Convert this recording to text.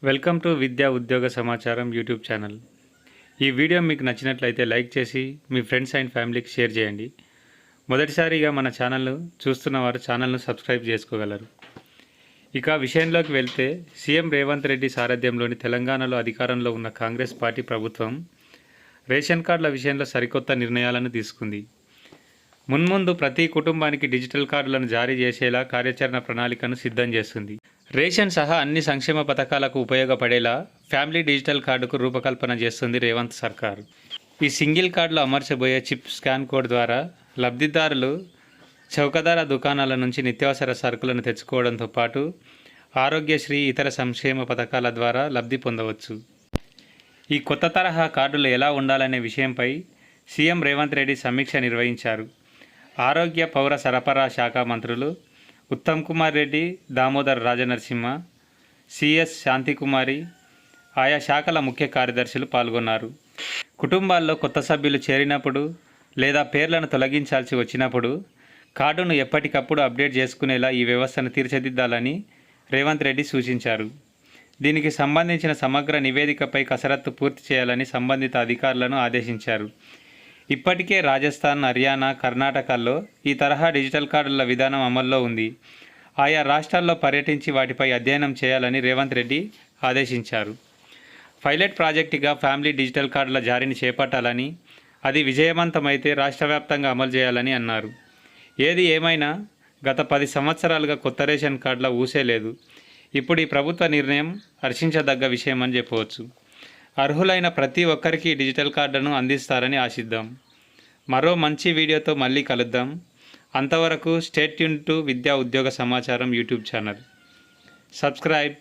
Welcome to విద్యా ఉద్యోగ సమాచారం యూట్యూబ్ ఛానల్. ఈ వీడియో మీకు నచ్చినట్లయితే లైక్ చేసి మీ ఫ్రెండ్స్ అండ్ ఫ్యామిలీకి షేర్ చేయండి. మొదటిసారిగా మన ఛానల్ను చూస్తున్నవారు ఛానల్ను సబ్స్క్రైబ్ చేసుకోగలరు. ఇక విషయంలోకి వెళ్తే సీఎం రేవంత్ రెడ్డి సారథ్యంలోని తెలంగాణలో అధికారంలో ఉన్న కాంగ్రెస్ పార్టీ ప్రభుత్వం రేషన్ కార్డుల విషయంలో సరికొత్త నిర్ణయాలను తీసుకుంది. మున్ముందు ప్రతి కుటుంబానికి డిజిటల్ కార్డులను జారీ చేసేలా కార్యాచరణ ప్రణాళికను సిద్ధం చేస్తుంది. రేషన్ సహా అన్ని సంక్షేమ పథకాలకు ఉపయోగపడేలా ఫ్యామిలీ డిజిటల్ కార్డుకు రూపకల్పన చేస్తుంది రేవంత్ సర్కార్. ఈ సింగిల్ కార్డులో అమర్చబోయే చిప్ స్కాన్ కోడ్ ద్వారా లబ్ధిదారులు చౌకధర దుకాణాల నుంచి నిత్యావసర సరుకులను తెచ్చుకోవడంతో పాటు ఆరోగ్యశ్రీ ఇతర సంక్షేమ పథకాల ద్వారా లబ్ధి పొందవచ్చు. ఈ కొత్త తరహా కార్డులు ఎలా ఉండాలనే విషయంపై సీఎం రేవంత్ రెడ్డి సమీక్ష నిర్వహించారు. ఆరోగ్య పౌర సరఫరా శాఖ మంత్రులు ఉత్తమ్ కుమార్ రెడ్డి, దామోదర్ రాజనరసింహ, సిఎస్ శాంతికుమారి, ఆయా శాఖల ముఖ్య కార్యదర్శులు పాల్గొన్నారు. కుటుంబాల్లో కొత్త సభ్యులు చేరినప్పుడు లేదా పేర్లను తొలగించాల్సి వచ్చినప్పుడు కార్డును ఎప్పటికప్పుడు అప్డేట్ చేసుకునేలా ఈ వ్యవస్థను తీర్చిదిద్దాలని రేవంత్ రెడ్డి సూచించారు. దీనికి సంబంధించిన సమగ్ర నివేదికపై కసరత్తు పూర్తి చేయాలని సంబంధిత అధికారులను ఆదేశించారు. ఇప్పటికే రాజస్థాన్, హర్యానా, కర్ణాటకల్లో ఈ తరహా డిజిటల్ కార్డుల విధానం అమల్లో ఉంది. ఆయా రాష్ట్రాల్లో పర్యటించి వాటిపై అధ్యయనం చేయాలని రేవంత్ రెడ్డి ఆదేశించారు. పైలట్ ప్రాజెక్టుగా ఫ్యామిలీ డిజిటల్ కార్డుల జారీని చేపట్టాలని, అది విజయవంతమైతే రాష్ట్ర వ్యాప్తంగా అమలు చేయాలని అన్నారు. ఏది ఏమైనా గత 10 సంవత్సరాలుగా కొత్త రేషన్ కార్డుల ఊసే లేదు. ఇప్పుడు ఈ ప్రభుత్వ నిర్ణయం హర్షించదగ్గ విషయమని చెప్పవచ్చు. అర్హులైన ప్రతి ఒక్కరికి డిజిటల్ కార్డును అందిస్తారని ఆశిద్దాం. మరో మంచి వీడియోతో మళ్ళీ కలుద్దాం. అంతవరకు స్టే ట్యూన్ టు విద్యా ఉద్యోగ సమాచారం యూట్యూబ్ ఛానల్. సబ్స్క్రైబ్.